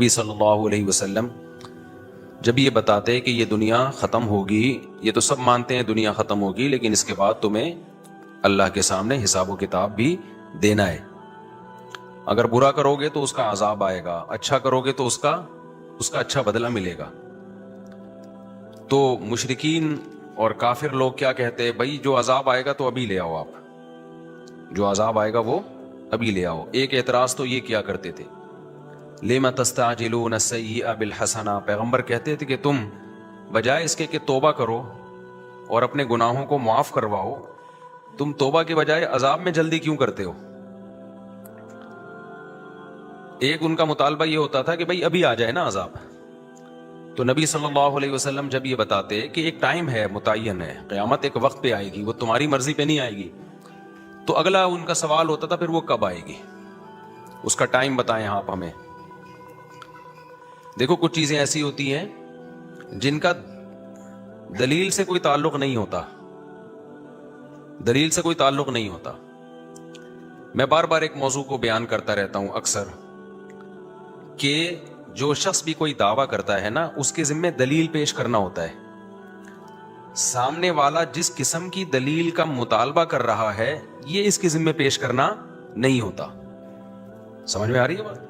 نبی صلی اللہ علیہ وسلم جب یہ بتاتے کہ یہ دنیا ختم ہوگی، یہ تو سب مانتے ہیں دنیا ختم ہوگی، لیکن اس کے بعد تمہیں اللہ کے سامنے حساب و کتاب بھی دینا ہے. اگر برا کرو گے تو اس کا عذاب آئے گا، اچھا کرو گے تو اس کا اچھا بدلہ ملے گا. تو مشرکین اور کافر لوگ کیا کہتے ہیں؟ بھائی جو عذاب آئے گا تو ابھی لے آؤ، آپ جو عذاب آئے گا وہ ابھی لے آؤ. ایک اعتراض تو یہ کیا کرتے تھے، لِمَ تَسْتَعْجِلُونَ السَّيِّئَ بِالْحَسَنَةِ، پیغمبر کہتے تھے کہ تم بجائے اس کے کہ توبہ کرو اور اپنے گناہوں کو معاف کرواؤ، تم توبہ کے بجائے عذاب میں جلدی کیوں کرتے ہو؟ ایک ان کا مطالبہ یہ ہوتا تھا کہ بھائی ابھی آ جائے نا عذاب. تو نبی صلی اللہ علیہ وسلم جب یہ بتاتے کہ ایک ٹائم ہے، متعین ہے، قیامت ایک وقت پہ آئے گی، وہ تمہاری مرضی پہ نہیں آئے گی، تو اگلا ان کا سوال ہوتا تھا پھر وہ کب آئے گی، اس کا ٹائم بتائیں آپ ہمیں. دیکھو کچھ چیزیں ایسی ہوتی ہیں جن کا دلیل سے کوئی تعلق نہیں ہوتا، دلیل سے کوئی تعلق نہیں ہوتا. میں بار بار ایک موضوع کو بیان کرتا رہتا ہوں اکثر کہ جو شخص بھی کوئی دعویٰ کرتا ہے نا، اس کے ذمہ دلیل پیش کرنا ہوتا ہے. سامنے والا جس قسم کی دلیل کا مطالبہ کر رہا ہے یہ اس کے ذمہ پیش کرنا نہیں ہوتا. سمجھ میں آ رہی ہے بات؟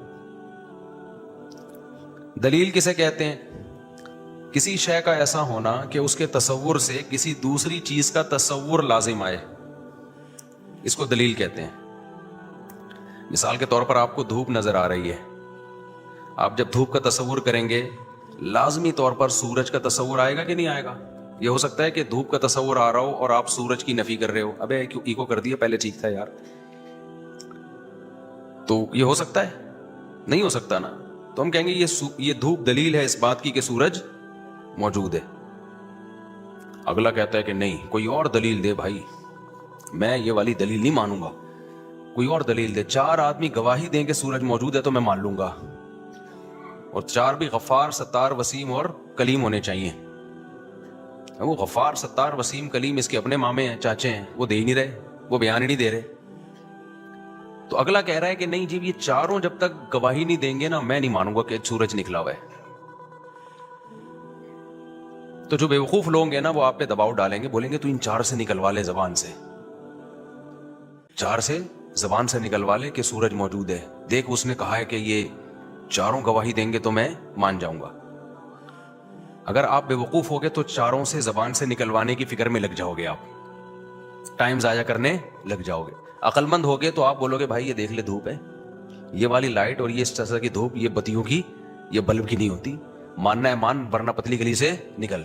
دلیل کسے کہتے ہیں؟ کسی شے کا ایسا ہونا کہ اس کے تصور سے کسی دوسری چیز کا تصور لازم آئے، اس کو دلیل کہتے ہیں. مثال کے طور پر آپ کو دھوپ نظر آ رہی ہے، آپ جب دھوپ کا تصور کریں گے لازمی طور پر سورج کا تصور آئے گا کہ نہیں آئے گا؟ یہ ہو سکتا ہے کہ دھوپ کا تصور آ رہا ہو اور آپ سورج کی نفی کر رہے ہو، ابے کیوں ایکو کر دیا، پہلے ٹھیک تھا یار. تو یہ ہو سکتا ہے؟ نہیں ہو سکتا نا. تو ہم کہیں گے یہ دھوپ دلیل ہے اس بات کی کہ سورج موجود ہے. اگلا کہتا ہے کہ نہیں، کوئی اور دلیل دے بھائی، میں یہ والی دلیل نہیں مانوں گا، کوئی اور دلیل دے. 4 آدمی گواہی دیں کہ سورج موجود ہے تو میں مان لوں گا، اور 4 بھی غفار، ستار، وسیم اور کلیم ہونے چاہیے. وہ غفار، ستار، وسیم، کلیم اس کے اپنے مامے ہیں، چاچے ہیں، وہ دے ہی نہیں رہے، وہ بیان ہی نہیں دے رہے. تو اگلا کہہ رہا ہے کہ نہیں جی، یہ چاروں جب تک گواہی نہیں دیں گے نا میں نہیں مانوں گا کہ سورج نکلا ہوا ہے. تو جو بیوقوف لوگ ہیں نا وہ آپ پہ دباؤ ڈالیں گے، بولیں گے تو ان 4 سے نکلوا لے، زبان سے 4 سے زبان سے نکلوا لے کہ سورج موجود ہے. دیکھ اس نے کہا ہے کہ یہ 4 گواہی دیں گے تو میں مان جاؤں گا. اگر آپ بیوقوف ہوگے تو 4 سے زبان سے نکلوانے کی فکر میں لگ جاؤ گے، آپ ٹائم ضائع کرنے لگ جاؤ گے. عقل مند ہوگے تو آپ بولو گے بھائی یہ دیکھ لے دھوپ ہے، یہ والی لائٹ اور یہ اس طرح کی دھوپ یہ بتیوں کی، یہ بلب کی نہیں ہوتی، ماننا ہے مان ورنہ پتلی گلی سے نکل.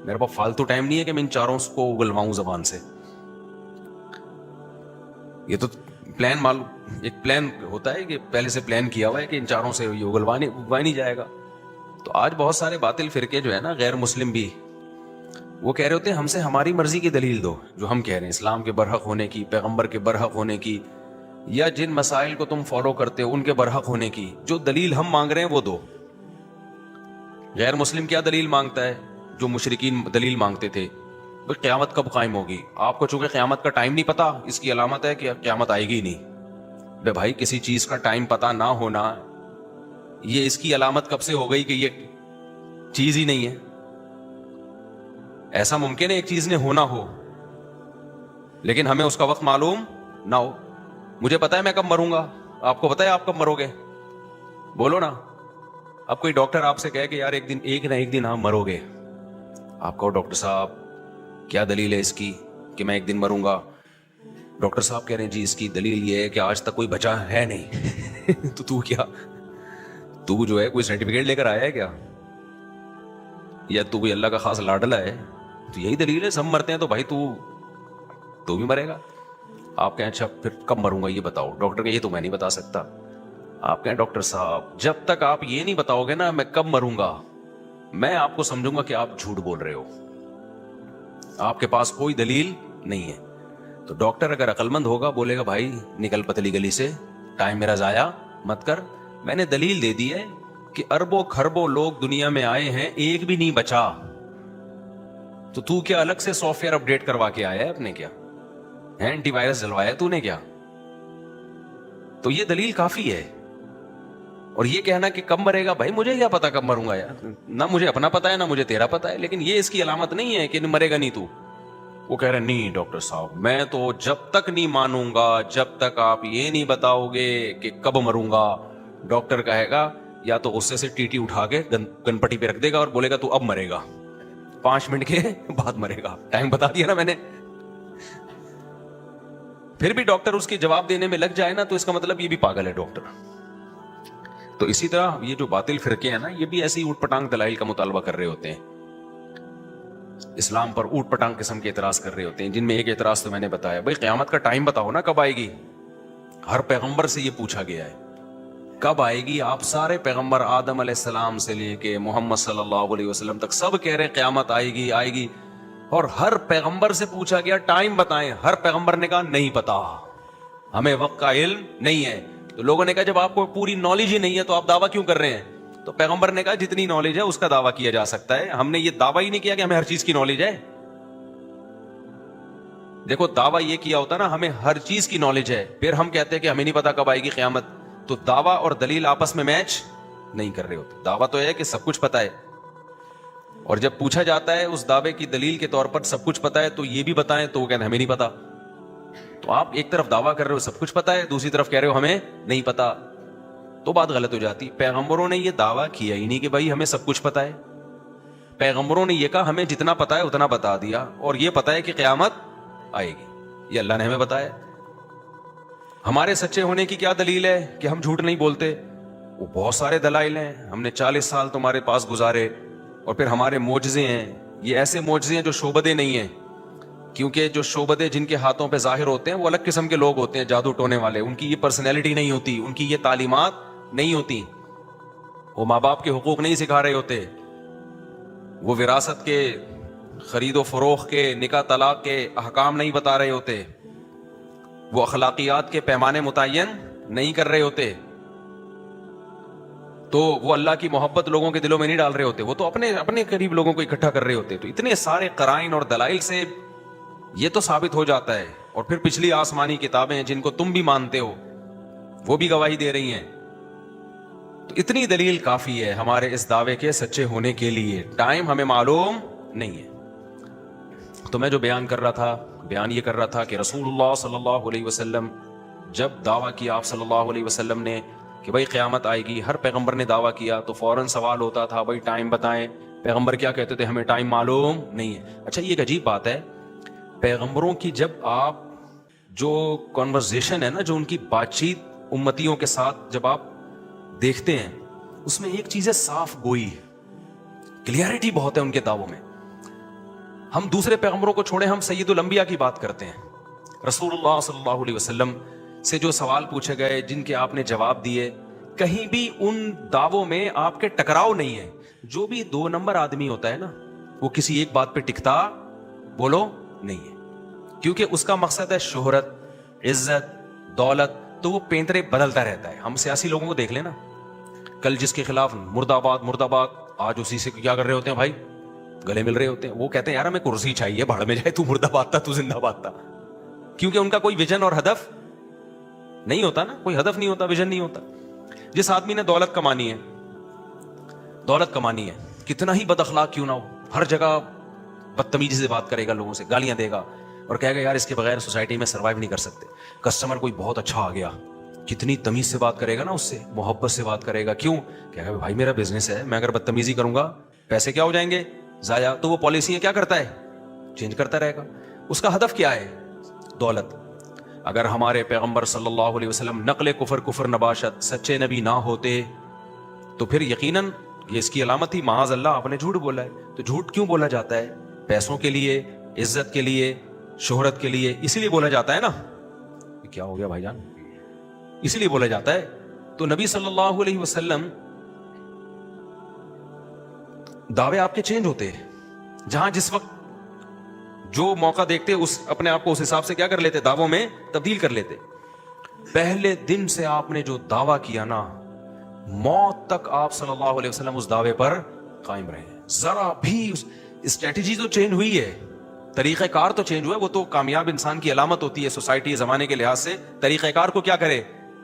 میرے پاس فالتو ٹائم نہیں ہے کہ میں ان 4 کو اگلواؤں زبان سے. یہ تو پلان معلوم، ایک پلان ہوتا ہے کہ پہلے سے پلان کیا ہوا ہے کہ ان 4 سے یہ اگلوا نہیں جائے گا. تو آج بہت سارے باطل فرقے جو ہے نا، غیر مسلم بھی، وہ کہہ رہے ہوتے ہیں ہم سے ہماری مرضی کی دلیل دو، جو ہم کہہ رہے ہیں اسلام کے برحق ہونے کی، پیغمبر کے برحق ہونے کی، یا جن مسائل کو تم فالو کرتے ہو ان کے برحق ہونے کی. جو دلیل ہم مانگ رہے ہیں وہ دو. غیر مسلم کیا دلیل مانگتا ہے؟ جو مشرکین دلیل مانگتے تھے قیامت کب قائم ہوگی. آپ کو چونکہ قیامت کا ٹائم نہیں پتا، اس کی علامت ہے کہ قیامت آئے گی نہیں. بے بھائی کسی چیز کا ٹائم پتا نہ ہونا یہ اس کی علامت کب سے ہو گئی کہ یہ چیز ہی نہیں ہے؟ ایسا ممکن ہے ایک چیز نے ہونا ہو لیکن ہمیں اس کا وقت معلوم نہ ہو. مجھے پتا ہے میں کب مروں گا، آپ کو پتا ہے آپ کب مرو گے؟ بولو نا. اب کوئی ڈاکٹر آپ سے کہے کہ یار ایک نہ ایک دن آپ مرو گے، آپ کہو ڈاکٹر صاحب کیا دلیل ہے اس کی کہ میں ایک دن مروں گا؟ ڈاکٹر صاحب کہہ رہے ہیں جی اس کی دلیل یہ ہے کہ آج تک کوئی بچا ہے نہیں. تو جو ہے کوئی سرٹیفکیٹ لے کر آیا ہے کیا، یا تو کوئی اللہ کا خاص لاڈلا ہے؟ تو یہی دلیل ہے، سب مرتے ہیں تو بھائی تو بھی مرے گا. آپ کہیں اچھا پھر کب مروں گا یہ بتاؤ. ڈاکٹر کہ یہ تو میں نہیں بتا سکتا. آپ کہیں ڈاکٹر صاحب جب تک آپ یہ نہیں بتاؤ گے نا میں کب مروں گا، میں آپ کو سمجھوں گا کہ آپ جھوٹ بول رہے ہو، آپ کے پاس کوئی دلیل نہیں ہے. تو ڈاکٹر اگر عقل مند ہوگا بولے گا بھائی نکل پتلی گلی سے، ٹائم میرا ضائع مت کر. میں نے دلیل دے دی ہے کہ اربوں کھربوں لوگ دنیا میں آئے ہیں، ایک بھی نہیں بچا. تو کیا الگ سے سافٹ ویئر اپڈیٹ کروا کے آیا ہے اپنے؟ کیا اینٹی وائرس جلوایا تو نے کیا؟ تو یہ دلیل کافی ہے. اور یہ کہنا کہ کب مرے گا، بھائی مجھے کیا پتا کب مروں گا یار، نہ مجھے اپنا پتا ہے نہ مجھے تیرا پتا ہے، لیکن یہ اس کی علامت نہیں ہے کہ مرے گا نہیں تو۔ وہ کہہ رہے نہیں ڈاکٹر صاحب میں تو جب تک نہیں مانوں گا جب تک آپ یہ نہیں بتاؤ گے کہ کب مروں گا۔ ڈاکٹر کہے گا یا تو غصے سے ٹی اٹھا کے گن پٹی پہ رکھ دے گا اور بولے گا تو اب مرے گا، 5 منٹ کے بعد مرے گا، ٹائم بتا دیا نا میں نے۔ پھر بھی ڈاکٹر اس کے جواب دینے میں لگ جائے نا تو اس کا مطلب یہ بھی پاگل ہے ڈاکٹر۔ تو اسی طرح یہ جو باطل فرقے ہیں نا، یہ بھی ایسی اوٹ پٹانگ دلائل کا مطالبہ کر رہے ہوتے ہیں، اسلام پر اوٹ پٹانگ قسم کے اعتراض کر رہے ہوتے ہیں، جن میں ایک اعتراض تو میں نے بتایا، بھائی قیامت کا ٹائم بتاؤ نا کب آئے گی۔ ہر پیغمبر سے یہ پوچھا گیا ہے کب آئے گی، آپ سارے پیغمبر آدم علیہ السلام سے لے کے محمد صلی اللہ علیہ وسلم تک سب کہہ رہے ہیں قیامت آئے گی آئے گی، اور ہر پیغمبر سے پوچھا گیا ٹائم بتائیں، ہر پیغمبر نے کہا نہیں پتا، ہمیں وقت کا علم نہیں ہے۔ تو لوگوں نے کہا جب آپ کو پوری نالج ہی نہیں ہے تو آپ دعویٰ کیوں کر رہے ہیں؟ تو پیغمبر نے کہا جتنی نالج ہے اس کا دعویٰ کیا جا سکتا ہے، ہم نے یہ دعویٰ ہی نہیں کیا کہ ہمیں ہر چیز کی نالج ہے۔ دیکھو دعویٰ یہ کیا ہوتا نا ہمیں ہر چیز کی نالج ہے، پھر ہم کہتے ہیں کہ ہمیں نہیں پتا کب آئے گی قیامت، تو دعویٰ اور دلیل آپس میں میچ نہیں کر رہے ہوتے۔ دعویٰ تو ہے کہ سب کچھ پتا ہے، اور جب پوچھا جاتا ہے اس دعوے کی دلیل کے طور پر سب کچھ پتا ہے تو یہ بھی بتائیں، تو وہ کہتے ہیں ہمیں نہیں پتا۔ تو آپ ایک طرف دعویٰ کر رہے ہو سب کچھ پتا ہے، دوسری طرف کہہ رہے ہو ہمیں نہیں پتا، تو بات غلط ہو جاتی۔ پیغمبروں نے یہ دعویٰ کیا ہی نہیں کہ بھائی ہمیں سب کچھ پتا ہے، پیغمبروں نے یہ کہا ہمیں جتنا پتا ہے اتنا بتا دیا، اور یہ پتا ہے کہ قیامت آئے گی، یہ اللہ نے ہمیں بتایا۔ ہمارے سچے ہونے کی کیا دلیل ہے کہ ہم جھوٹ نہیں بولتے؟ وہ بہت سارے دلائل ہیں، ہم نے 40 سال تمہارے پاس گزارے، اور پھر ہمارے معجزے ہیں، یہ ایسے معجزے ہیں جو شعبدے نہیں ہیں، کیونکہ جو شعبدے جن کے ہاتھوں پہ ظاہر ہوتے ہیں وہ الگ قسم کے لوگ ہوتے ہیں، جادو ٹونے والے، ان کی یہ پرسنالٹی نہیں ہوتی، ان کی یہ تعلیمات نہیں ہوتی، وہ ماں باپ کے حقوق نہیں سکھا رہے ہوتے، وہ وراثت کے خرید و فروخت کے نکاح طلاق کے احکام نہیں بتا رہے ہوتے، وہ اخلاقیات کے پیمانے متعین نہیں کر رہے ہوتے، تو وہ اللہ کی محبت لوگوں کے دلوں میں نہیں ڈال رہے ہوتے، وہ تو اپنے قریب لوگوں کو اکٹھا کر رہے ہوتے۔ تو اتنے سارے قرائن اور دلائل سے یہ تو ثابت ہو جاتا ہے، اور پھر پچھلی آسمانی کتابیں جن کو تم بھی مانتے ہو وہ بھی گواہی دے رہی ہیں، تو اتنی دلیل کافی ہے ہمارے اس دعوے کے سچے ہونے کے لیے۔ ٹائم ہمیں معلوم نہیں ہے۔ تو میں جو بیان یہ کر رہا تھا کہ رسول اللہ صلی اللہ علیہ وسلم جب دعویٰ کیا آپ صلی اللہ علیہ وسلم نے کہ بھائی قیامت آئے گی، ہر پیغمبر نے دعویٰ کیا تو فوراً سوال ہوتا تھا بھائی ٹائم بتائیں۔ پیغمبر کیا کہتے تھے؟ ہمیں ٹائم معلوم نہیں ہے۔ اچھا یہ ایک عجیب بات ہے، پیغمبروں کی جب آپ جو کنورزیشن ہے نا، جو ان کی بات چیت امتیوں کے ساتھ جب آپ دیکھتے ہیں، اس میں ایک چیز ہے صاف گوئی، کلیئرٹی بہت ہے ان کے دعووں میں۔ ہم دوسرے پیغمبروں کو چھوڑیں، ہم سید الانبیاء کی بات کرتے ہیں۔ رسول اللہ صلی اللہ علیہ وسلم سے جو سوال پوچھے گئے، جن کے آپ نے جواب دیے، کہیں بھی ان دعووں میں آپ کے ٹکراؤ نہیں ہے۔ جو بھی 2 نمبر آدمی ہوتا ہے نا، وہ کسی ایک بات پہ ٹکتا بولو نہیں ہے، کیونکہ اس کا مقصد ہے شہرت، عزت، دولت، تو وہ پینترے بدلتا رہتا ہے۔ ہم سیاسی لوگوں کو دیکھ لینا، کل جس کے خلاف مرد آباد مرد آباد، آج اسی سے کیا کر رہے ہوتے ہیں بھائی، گلے مل رہے ہوتے ہیں۔ وہ کہتے ہیں یار ہمیں کرسی چاہیے، بھاڑ میں جائے، تو مرد آباد تھا تو زندہ باد تھا، کیونکہ ان کا کوئی ویژن اور ہدف نہیں ہوتا نا، کوئی ہدف نہیں ہوتا، ویژن نہیں ہوتا۔ جس آدمی نے دولت کمانی ہے، کتنا ہی بد اخلاق کیوں نہ ہو، ہر جگہ بدتمیزی سے بات کرے گا، لوگوں سے گالیاں دے گا، اور کہے گا یار اس کے بغیر سوسائٹی میں سروائیو نہیں کر سکتے۔ کسٹمر کوئی بہت اچھا آ گیا، کتنی تمیز سے بات کرے گا نا، اس سے محبت سے بات کرے گا، کیوں؟ کہے گا بھائی میرا بزنس ہے، میں اگر بدتمیزی کروں گا پیسے کیا ہو جائیں گے ضائع، تو وہ پالیسیاں کیا کرتا ہے؟ چینج کرتا رہے گا۔ اس کا ہدف کیا ہے؟ دولت۔ اگر ہمارے پیغمبر صلی اللہ علیہ وسلم نقل کفر نباشت سچے نبی نہ ہوتے تو پھر یقیناً یہ اس کی علامت تھی، معاذ اللہ آپ نے جھوٹ بولا ہے۔ تو جھوٹ کیوں بولا جاتا ہے؟ پیسوں کے لیے، عزت کے لیے، شہرت کے لیے، اسی لیے بولا جاتا ہے نا۔ کیا ہو گیا بھائی جان؟ اسی لیے بولا جاتا ہے۔ تو نبی صلی اللہ علیہ وسلم دعوے آپ کے چینج ہوتے ہیں، جہاں جس وقت جو موقع دیکھتے اپنے آپ کو اس حساب سے کیا کر لیتے؟ دعووں میں تبدیل کر لیتے۔ پہلے دن سے آپ نے جو دعویٰ کیا نا، موت تک آپ صلی اللہ علیہ وسلم اس دعوے پر قائم رہے۔ ذرا بھی اسٹریٹجی تو چینج ہوئی ہے، طریقہ کار تو چینج ہوا ہے، وہ تو کامیاب انسان کی علامت ہوتی ہے۔ سوسائٹی زمانے کے لحاظ سے طریقہ کار کو کیا کرے؟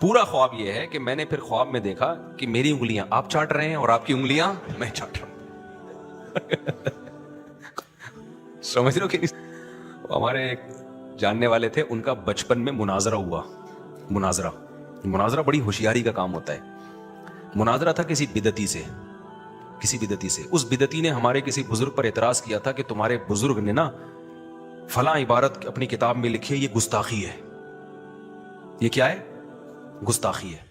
پورا خواب یہ ہے کہ میں نے پھر خواب میں دیکھا کہ میری انگلیاں آپ چاٹ رہے ہیں اور آپ کی انگلیاں میں چاٹ رہا ہوں. سمجھ رہے ہو کہ ہمارے ایک جاننے والے تھے, ان کا بچپن میں مناظرہ ہوا. مناظرہ بڑی ہوشیاری کا کام ہوتا ہے. مناظرہ تھا کسی بدعتی سے. اس بدعتی نے ہمارے کسی بزرگ پر اعتراض کیا تھا کہ تمہارے بزرگ نے نا فلاں عبارت اپنی کتاب میں لکھی ہے, یہ گستاخی ہے. یہ کیا ہے؟ گستاخی ہے.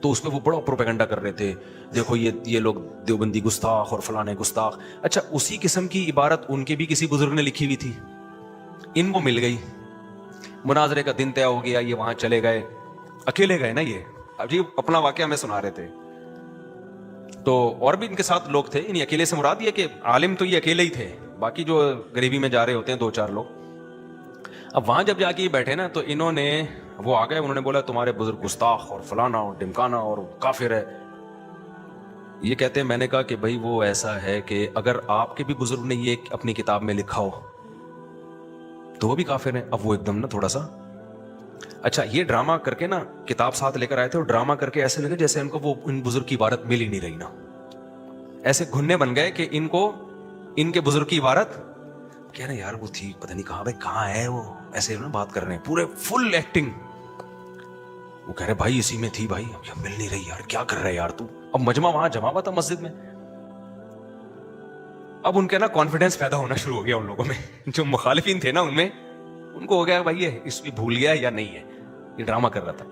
تو اس پہ وہ بڑا پروپیگنڈا کر رہے تھے, دیکھو یہ لوگ دیوبندی گستاخ اور فلاں گستاخ. اچھا, اسی قسم کی عبارت ان کے بھی کسی بزرگ نے لکھی ہوئی تھی, ان کو مل گئی. مناظرے کا دن طے ہو گیا, یہ وہاں چلے گئے, اکیلے گئے نا. یہ عجیب اپنا واقعہ ہمیں سنا رہے تھے. تو اور بھی ان کے ساتھ لوگ تھے. انہیں اکیلے سے مراد یہ کہ عالم تو یہ اکیلے ہی تھے, باقی جو غریبی میں جا رہے ہوتے ہیں 2-4 لوگ. اب وہاں جب جا کے یہ بیٹھے نا, تو انہوں نے وہ آ گئے, انہوں نے بولا تمہارے بزرگ گستاخ اور فلانا اور ڈمکانا اور کافر ہے. یہ کہتے ہیں, میں نے کہا کہ بھائی وہ ایسا ہے کہ اگر آپ کے بھی بزرگ نے یہ اپنی کتاب میں لکھا ہو تو وہ بھی کافر ہیں. اب وہ ایک دم نا تھوڑا سا اچھا, یہ ڈرامہ کر کے نا کتاب ساتھ لے کر آئے تھے, اور ڈرامہ کر کے ایسے لگے جیسے ان کو وہ ان بزرگ کی عبارت مل ہی نہیں رہی نا. ایسے گھننے بن گئے کہ ان کو ان کے بزرگ کی عبارت کہہ رہے یار وہ تھی, پتہ نہیں کہاں, بھائی کہاں ہے وہ, ایسے نا بات کر رہے ہیں پورے فل ایکٹنگ. وہ کہہ رہے بھائی اسی میں تھی بھائی, اب مل نہیں رہی یار, کیا کر رہے یار تو. اب مجمع وہاں جمع ہوا تھا مسجد میں. اب ان کے نا کانفیڈنس پیدا ہونا شروع ہو گیا ان لوگوں میں, جو مخالفین تھے نا ان میں, ان کو ہو گیا بھائی یہ اس بھی بھول گیا یا نہیں ہے, یہ ڈرامہ کر رہا تھا.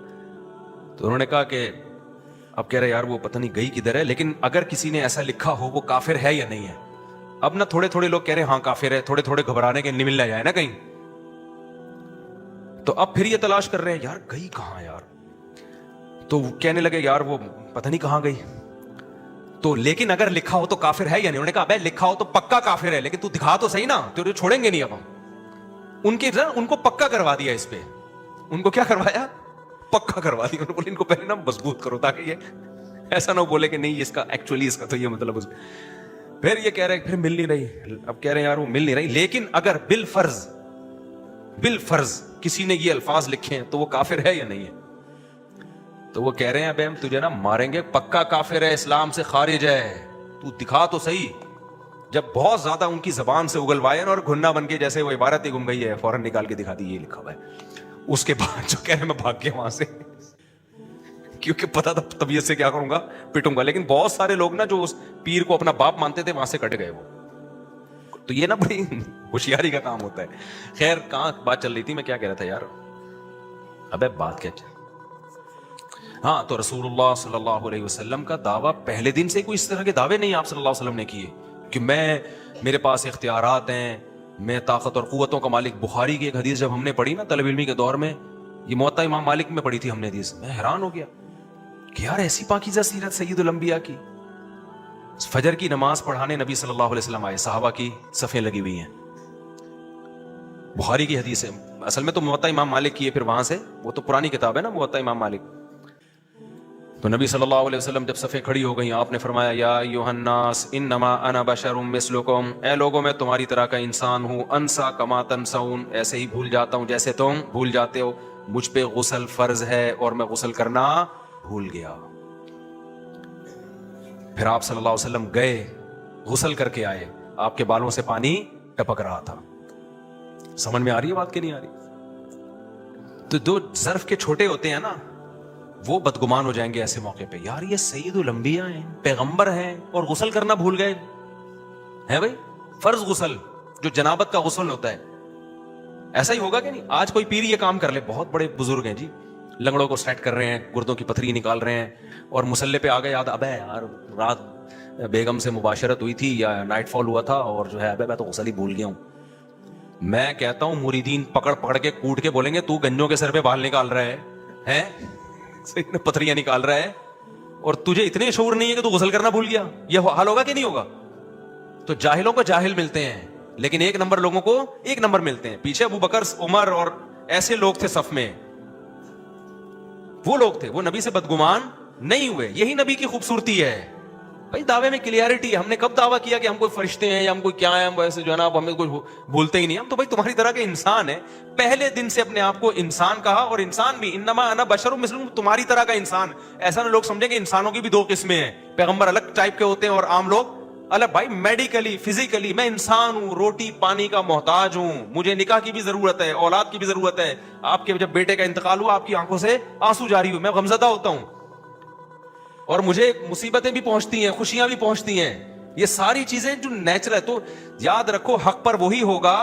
تو انہوں نے کہا کہ اب کہہ رہے یار وہ پتہ نہیں گئی کدھر ہے, لیکن اگر کسی نے ایسا لکھا ہو وہ کافر ہے یا نہیں ہے. اب نا تھوڑے لوگ کہہ رہے ہاں کافر ہے, تھوڑے گھبرانے کے نمل نہ جائے نا کہیں. تو اب پھر یہ تلاش کر رہے ہیں یار گئی کہاں یار. تو کہنے لگے یار وہ پتہ نہیں کہاں گئی. تو لیکن اگر لکھا ہو تو کافر ہے یا نہیں. انہوں نے کہا بھائی لکھا ہو تو پکا کافر ہے, لیکن تو دکھا تو صحیح نا, تو چھوڑیں گے نہیں. اب ہم ان کو پکا کروا دیا, اس پہ ان کو کیا کروایا, پکا کروا دیا. انہوں نے بولے ان کو پہلے نا مضبوط کرو تاکہ یہ ایسا نہ بولے کہ نہیں اس کا ایکچولی اس کا تو یہ مطلب. پھر یہ کہہ رہے پھر مل نہیں رہی. اب کہہ رہے ہیں یار وہ مل نہیں رہی, لیکن اگر بالفرض کسی نے یہ الفاظ لکھے ہیں تو وہ کافر ہے یا نہیں ہے. تو وہ کہہ رہے ہیں ابے ہم تجھے نا ماریں گے, پکا کافر ہے, اسلام سے خارج ہے, تو دکھا تو صحیح. جب بہت زیادہ ان کی زبان سے اگلوائے اور گھننا بن کے جیسے وہ عبارت ہی گم گئی ہے, فوراً نکال کے دکھا دی یہ لکھا ہوا ہے. اس کے بعد جو کہہ رہے میں بھاگ گیا وہاں سے, کیونکہ پتا تھا طبیعت سے کیا کروں گا, پٹوں گا. لیکن بہت سارے لوگ نا جو اس پیر کو اپنا باپ مانتے تھے وہاں سے کٹ گئے وہ. تو یہ نا بڑی ہوشیاری کا کام ہوتا ہے. خیر کہاں بات چل رہی تھی, میں کیا کہہ رہا تھا یار, ابے بات کیا ہاں. تو رسول اللہ صلی اللہ علیہ وسلم کا دعویٰ پہلے دن سے کوئی اس طرح کے دعوے نہیں آپ صلی اللہ علیہ وسلم نے کیے کہ میرے پاس اختیارات ہیں, میں طاقت اور قوتوں کا مالک. بخاری کی ایک حدیث جب ہم نے پڑھی نا طلب علمی کے دور میں, یہ موطا امام مالک میں پڑھی تھی ہم نے حدیث, میں حیران ہو گیا کہ یار ایسی پاکیزہ سیرت سید الانبیاء کی. فجر کی نماز پڑھانے نبی صلی اللہ علیہ وسلم آئے, صحابہ کی صفیں لگی ہوئی ہیں. بخاری کی حدیث ہے, اصل میں تو موطا امام مالک کی ہے, پھر وہاں سے وہ تو پرانی کتاب ہے نا موطا امام مالک. تو نبی صلی اللہ علیہ وسلم جب صفیں کھڑی ہو گئی, آپ نے فرمایا یا ایھا الناس انما انا بشر مثلکم, اے لوگوں میں تمہاری طرح کا انسان ہوں. انسا کما تنسون, ایسے ہی بھول جاتا ہوں جیسے تم بھول جاتے ہو. مجھ پہ غسل فرض ہے اور میں غسل کرنا بھول گیا. پھر آپ صلی اللہ علیہ وسلم گئے, غسل کر کے آئے, آپ کے بالوں سے پانی ٹپک رہا تھا. سمجھ میں آ رہی ہے بات کہ نہیں آ رہی؟ تو جو ظرف کے چھوٹے ہوتے ہیں نا وہ بدگمان ہو جائیں گے ایسے موقع پہ, یار یہ سید الانبیاء ہیں, پیغمبر ہیں, اور غسل کرنا بھول گئے ہیں. بھائی فرض غسل جو جنابت کا غسل ہوتا ہے, ایسا ہی ہوگا کہ نہیں. آج کوئی پیر یہ کام کر لے, بہت بڑے بزرگ ہیں جی, لنگڑوں کو سیٹ کر رہے ہیں, گردوں کی پتھری نکال رہے ہیں, اور مسلح پہ آ گئے یاد, ابے یار رات بیگم سے مباشرت ہوئی تھی یا نائٹ فال ہوا تھا, اور جو ہے ابے میں تو غسل ہی بھول گیا ہوں. میں کہتا ہوں مریدین پکڑ کے کوٹ کے بولیں گے تو گنجوں کے سر پہ بال نکال رہا ہے, پتھریاں نکال رہا ہے, اور تجھے اتنے شعور نہیں ہے کہ تو غسل کرنا بھول گیا. یہ حال ہوگا کہ نہیں ہوگا؟ تو جاہلوں کو جاہل ملتے ہیں, لیکن ایک نمبر لوگوں کو ایک نمبر ملتے ہیں. پیچھے ابو بکر, عمر اور ایسے لوگ تھے صف میں, وہ لوگ تھے, وہ نبی سے بدگمان نہیں ہوئے. یہی نبی کی خوبصورتی ہے. بھائی دعوے میں کلیئرٹی ہے. ہم نے کب دعویٰ کیا کہ ہم کوئی فرشتے ہیں یا ہم کوئی کیا ہیں؟ ہم ویسے جو ہے نا ہمیں کوئی بھولتے ہی نہیں. ہم تو بھائی تمہاری طرح کے انسان ہیں. پہلے دن سے اپنے آپ کو انسان کہا, اور انسان بھی انما انا بشر مثلکم, تمہاری طرح کا انسان. ایسا نہ لوگ سمجھیں کہ انسانوں کی بھی دو قسمیں ہیں, پیغمبر الگ ٹائپ کے ہوتے ہیں اور عام لوگ الگ. بھائی میڈیکلی فزیکلی میں انسان ہوں, روٹی پانی کا محتاج ہوں, مجھے نکاح کی بھی ضرورت ہے, اولاد کی بھی ضرورت ہے. آپ کے جب بیٹے کا انتقال ہوا, آپ کی آنکھوں سے آنسو جاری ہوئے, میں غمزدہ ہوتا ہوں, اور مجھے مصیبتیں بھی پہنچتی ہیں, خوشیاں بھی پہنچتی ہیں. یہ ساری چیزیں جو نیچرل ہے. تو یاد رکھو حق پر وہی ہوگا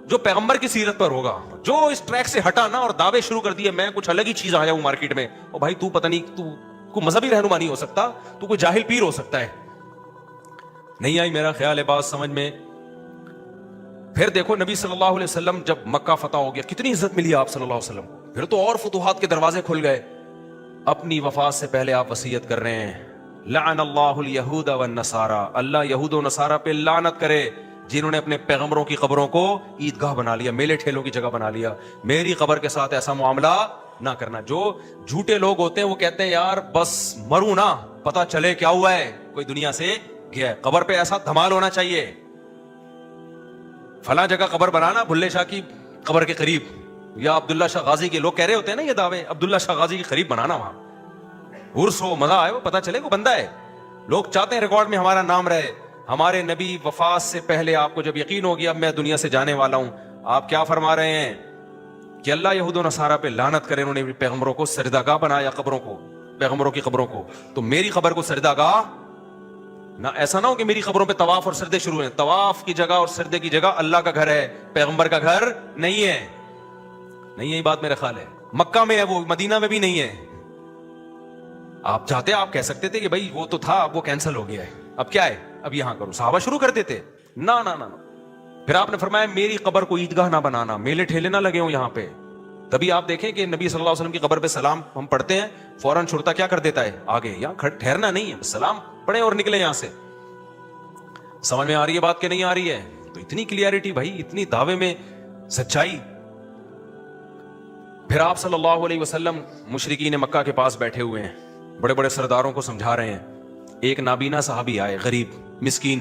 جو پیغمبر کی سیرت پر ہوگا. جو اس ٹریک سے ہٹا نا اور دعوے شروع کر دیے, میں کچھ الگ ہی چیز آیا ہوں مارکیٹ میں, اور بھائی تو پتہ نہیں, تو کوئی مذہبی رہنما نہیں ہو سکتا, تو کوئی جاہل پیر ہو سکتا ہے. نہیں آئی میرا خیال ہے بات سمجھ میں. پھر دیکھو نبی صلی اللہ علیہ وسلم جب مکہ فتح ہو گیا, کتنی عزت ملی آپ صلی اللہ علیہ وسلم کو. پھر تو اور فتوحات کے دروازے کھل گئے. اپنی وفات سے پہلے آپ وصیت کر رہے ہیں, لعن اللہ الیہود والنصارى, اللہ یہود و نصارہ پہ لعنت کرے جنہوں نے اپنے پیغمبروں کی قبروں کو عیدگاہ بنا لیا, میلے ٹھیلوں کی جگہ بنا لیا. میری قبر کے ساتھ ایسا معاملہ نہ کرنا. جو جھوٹے لوگ ہوتے ہیں وہ کہتے ہیں یار بس مروں نا, پتا چلے کیا ہوا ہے, کوئی دنیا سے گیا ہے. قبر پہ ایسا دھمال ہونا چاہیے, فلاں جگہ قبر بنانا بھلے شاہ کی قبر کے قریب, یا عبداللہ شاہ غازی کے لوگ کہہ رہے ہوتے ہیں نا یہ دعوے, عبداللہ شاہ غازی کے قریب بنانا, وہاں عرس ہو, مزہ آئے, وہ پتا چلے وہ بندہ ہے. لوگ چاہتے ہیں ریکارڈ میں ہمارا نام رہے. ہمارے نبی وفات سے پہلے آپ کو جب یقین ہو گیا اب میں دنیا سے جانے والا ہوں, آپ کیا فرما رہے ہیں کہ اللہ یہود و نصارہ پہ لعنت کرے, انہوں نے پیغمبروں کو سجدہ گاہ بنایا, قبروں کو, پیغمبروں کی قبروں کو. تو میری قبر کو سجدہ گاہ نہ, ایسا نہ ہو کہ میری قبروں پہ طواف اور سجدے شروع ہیں. طواف کی جگہ اور سجدے کی جگہ اللہ کا گھر ہے, پیغمبر کا گھر نہیں ہے. نہیں ہے یہ بات میرا خیال ہے. مکہ میں ہے وہ, مدینہ میں بھی نہیں ہے. آپ چاہتے آپ کہہ سکتے تھے کہ بھائی وہ تو تھا, اب وہ کینسل ہو گیا ہے, اب کیا ہے, اب یہاں کرو. صحابہ شروع کر دیتے, نہ نہ نہ. پھر آپ نے فرمایا میری قبر کو عیدگاہ نہ بنانا, میلے ٹھیلے نہ لگے ہوں یہاں پہ. تبھی آپ دیکھیں کہ نبی صلی اللہ علیہ وسلم کی قبر پہ سلام ہم پڑھتے ہیں, فوراً چھڑتا کیا کر دیتا ہے آگے, یہاں ٹھہرنا نہیں ہے, سلام پڑھیں اور نکلے یہاں سے. سمجھ میں آ رہی ہے بات کہ نہیں آ رہی ہے؟ تو اتنی کلیئرٹی بھائی, اتنی دعوے میں سچائی. پھر آپ صلی اللہ علیہ وسلم مشرکین مکہ کے پاس بیٹھے ہوئے ہیں, بڑے بڑے سرداروں کو سمجھا رہے ہیں. ایک نابینا صحابی آئے, غریب مسکین,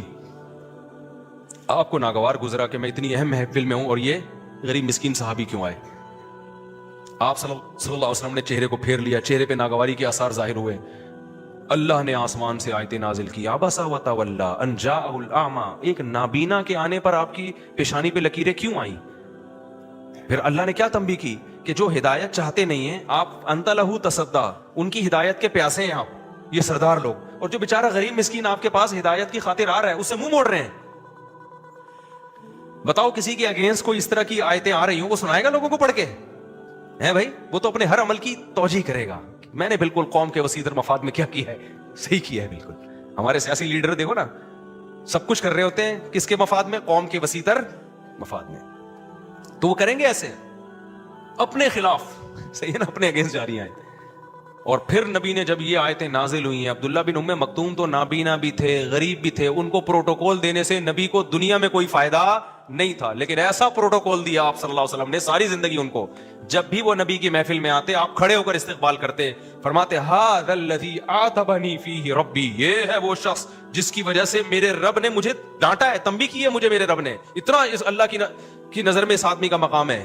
آپ کو ناگوار گزرا کہ میں اتنی اہم محفل میں ہوں اور یہ غریب مسکین صحابی کیوں آئے. آپ صلی اللہ علیہ وسلم نے چہرے کو پھیر لیا, چہرے پہ ناگواری کے آثار ظاہر ہوئے. اللہ نے آسمان سے آیتیں نازل کی, عبس وتولی ان جاءہ الاعمی, ایک نابینا کے آنے پر آپ کی پیشانی پہ لکیریں کیوں آئیں؟ پھر اللہ نے کیا تنبیہ کی کہ جو ہدایت چاہتے نہیں ہیں آپ, انت لہو تصدی, ان کی ہدایت کے پیاسے ہیں آپ, یہ سردار لوگ. اور جو بیچارہ غریب مسکین آپ کے پاس ہدایت کی خاطر آ رہا ہے, اس سے منہ موڑ رہے ہیں. بتاؤ کسی کے اگینسٹ کوئی اس طرح کی آیتیں آ رہی ہوں, وہ سنائے گا لوگوں کو پڑھ کے؟ ہے بھائی, وہ تو اپنے ہر عمل کی توجیہ کرے گا, میں نے بالکل قوم کے وسیع تر مفاد میں کیا کیا ہے, صحیح کیا ہے بالکل. ہمارے سیاسی لیڈر دیکھو نا, سب کچھ کر رہے ہوتے ہیں کس کے مفاد میں, قوم کے وسیع تر مفاد میں. تو وہ کریں گے ایسے اپنے خلاف, صحیح ہے نا, اپنے اگینسٹ جا رہی ہیں. اور پھر نبی نے جب یہ آیتیں نازل ہوئی ہیں, عبداللہ بن ام مکتوم تو نابینا بھی تھے, غریب بھی تھے, ان کو پروٹوکول دینے سے نبی کو دنیا میں کوئی فائدہ نہیں تھا, لیکن ایسا پروٹوکول دیا آپ صلی اللہ علیہ وسلم نے ساری زندگی ان کو. جب بھی وہ نبی کی محفل میں آتے, آپ کھڑے ہو کر استقبال کرتے, فرماتے ھذا الذی عاتبنی فیہ ربی, یہ ہے وہ شخص جس کی وجہ سے میرے رب نے مجھے ڈانٹا ہے, تنبیہ کی ہے مجھے میرے رب نے. اتنا اس اللہ کی نظر میں اس آدمی کا مقام ہے.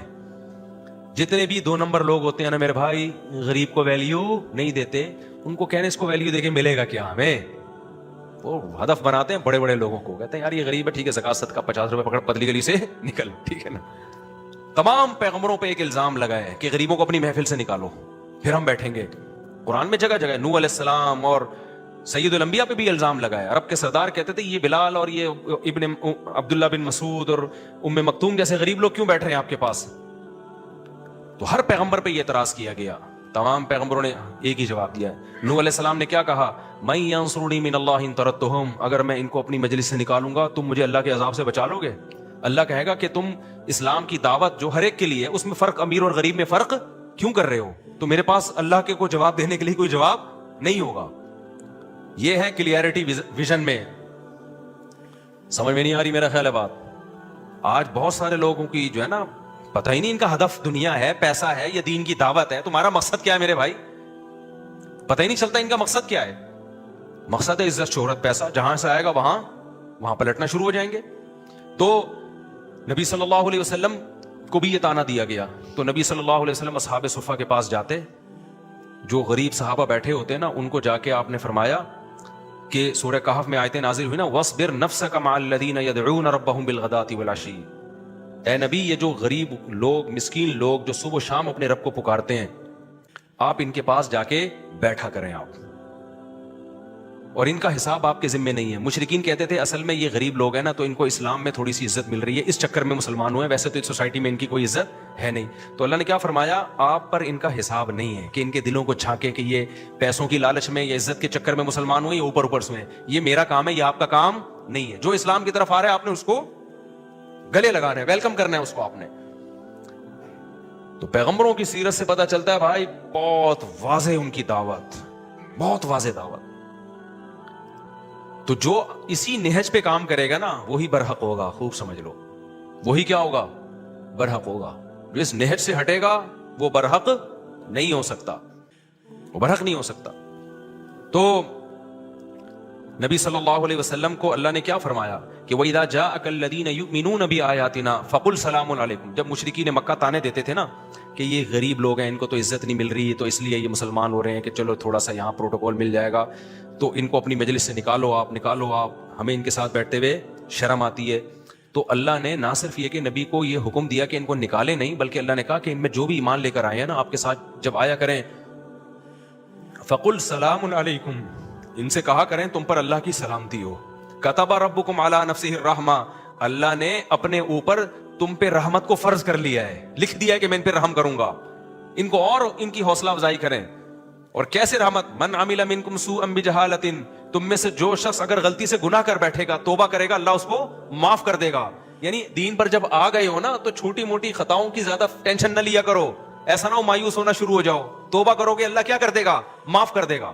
جتنے بھی 2 نمبر لوگ ہوتے ہیں نا میرے بھائی, غریب کو ویلیو نہیں دیتے, ان کو کہنے اس کو ویلیو دے کے ملے گا کیا ہمیں, وہ ہدف بناتے ہیں بڑے بڑے لوگوں کو, کہتے ہیں یار یہ غریب ہے, ٹھیک ہے زکات صدقہ 50 روپے پکڑ پتلی گلی سے نکل, ٹھیک ہے نا. تمام پیغمبروں پہ ایک الزام لگا ہے کہ غریبوں کو اپنی محفل سے نکالو, پھر ہم بیٹھیں گے. قرآن میں جگہ جگہ, نوح علیہ السلام اور سید الانبیاء پہ بھی الزام لگا ہے. عرب کے سردار کہتے تھے یہ بلال اور یہ ابن عبداللہ بن مسعود اور ام مکتوم جیسے غریب لوگ کیوں بیٹھ رہے ہیں آپ کے پاس. تو ہر پیغمبر پہ یہ اعتراض کیا گیا, تمام پیغمبروں نے ایک ہی جواب دیا ہے. نوح علیہ السلام نے کیا کہا, من ینصرنی من اللہ ان طردتہم, اگر میں ان کو اپنی مجلس سے نکالوں گا تم مجھے اللہ کے عذاب سے بچا لو گے. اللہ کہے گا کہ تم اسلام کی دعوت جو ہر ایک کے لیے, اس میں فرق امیر اور غریب میں فرق کیوں کر رہے ہو؟ تو میرے پاس اللہ کے کو جواب دینے کے لیے کوئی جواب نہیں ہوگا. یہ ہے کلیئرٹی ویژن میں. سمجھ میں نہیں آ رہی میرا خیال ہے بات. آج بہت سارے لوگوں کی جو ہے نا پتہ ہی نہیں ان کا ہدف دنیا ہے, پیسہ ہے یا دین کی دعوت ہے. تمہارا مقصد کیا ہے میرے بھائی, پتہ ہی نہیں چلتا ان کا مقصد کیا ہے. مقصد ہے عزت شہرت پیسہ، جہاں سے آئے گا وہاں پلٹنا شروع ہو جائیں گے. تو نبی صلی اللہ علیہ وسلم کو بھی یہ طعنہ دیا گیا. تو نبی صلی اللہ علیہ وسلم اصحاب صفہ کے پاس جاتے، جو غریب صحابہ بیٹھے ہوتے نا ان کو جا کے آپ نے فرمایا کہ سورہ کہف میں آیتیں نازل ہوئی نا، وَاصْبِرْ نَفْسَكَ مَعَ الَّذِينَ يَدْعُونَ رَبَّهُمْ بِالْغَدَاةِ وَالْعَشِيِّ. اے نبی، یہ جو غریب لوگ، مسکین لوگ جو صبح و شام اپنے رب کو پکارتے ہیں، آپ ان کے پاس جا کے بیٹھا کریں آپ، اور ان کا حساب آپ کے ذمے نہیں ہے. مشرکین کہتے تھے اصل میں یہ غریب لوگ ہیں نا تو ان کو اسلام میں تھوڑی سی عزت مل رہی ہے، اس چکر میں مسلمان ہوئے، ویسے تو اس سوسائٹی میں ان کی کوئی عزت ہے نہیں. تو اللہ نے کیا فرمایا، آپ پر ان کا حساب نہیں ہے کہ ان کے دلوں کو چھانکے کہ یہ پیسوں کی لالچ میں یا عزت کے چکر میں مسلمان ہوئے، یہ اوپر سے. یہ میرا کام ہے، یہ آپ کا کام نہیں ہے. جو اسلام کی طرف آ رہا ہے آپ نے اس کو گلے لگانا ہے، ویلکم کرنا ہے اس کو آپ نے. تو پیغمبروں کی سیرت سے پتہ چلتا ہے بھائی بہت واضح ان کی دعوت، بہت واضح دعوت. تو جو اسی نہج پہ کام کرے گا نا وہی برحق ہوگا. خوب سمجھ لو، وہی کیا ہوگا، برحق ہوگا. جو اس نہج سے ہٹے گا وہ برحق نہیں ہو سکتا، وہ برحق نہیں ہو سکتا. تو نبی صلی اللہ علیہ وسلم کو اللہ نے کیا فرمایا کہ وَإِذَا جَاءَكَ الَّذِينَ يُؤْمِنُونَ بِآيَاتِنَا فَقُلْ سَلَامٌ عَلَيْكُمْ. جب مشرکین مکہ تانے دیتے تھے نا کہ یہ غریب لوگ ہیں، ان کو تو عزت نہیں مل رہی، تو اس لیے یہ مسلمان ہو رہے ہیں کہ چلو تھوڑا سا یہاں پروٹوکول مل جائے گا، تو ان کو اپنی مجلس سے نکالو آپ، ہمیں ان کے ساتھ بیٹھتے ہوئے شرم آتی ہے. تو اللہ نے نہ صرف یہ کہ نبی کو یہ حکم دیا کہ ان کو نکالے نہیں، بلکہ اللہ نے کہا کہ ان میں جو بھی ایمان لے کر آئے ہیں نا آپ کے ساتھ جب آیا کریں، فَقُلْ سَلَامٌ عَلَيْكُمْ، ان سے کہا کریں تم پر اللہ کی سلامتی ہو. كَتَبَ رَبُّكُمْ عَلَىٰ نَفْسِهِ الرَّحْمَةَ، اللہ نے اپنے اوپر تم پہ رحمت کو فرض کر لیا ہے، لکھ دیا ہے کہ میں ان پہ رحم کروں گا. ان کو اور ان کی حوصلہ افزائی کریں. اور کیسے رحمت، من عمل منکم سوءا بجہالۃ، تم میں سے جو شخص اگر غلطی سے گناہ کر بیٹھے گا، توبہ کرے گا، اللہ اس کو معاف کر دے گا. یعنی دین پر جب آ گئے ہو نا تو چھوٹی موٹی خطاؤں کی زیادہ ٹینشن نہ لیا کرو، ایسا نہ ہو مایوس ہونا شروع ہو جاؤ. توبہ کرو گے اللہ کیا کر دے گا، معاف کر دے گا.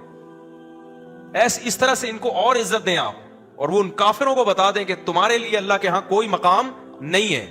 اس طرح سے ان کو اور عزت دیں آپ، اور وہ ان کافروں کو بتا دیں کہ تمہارے لیے اللہ کے ہاں کوئی مقام نہیں ہے.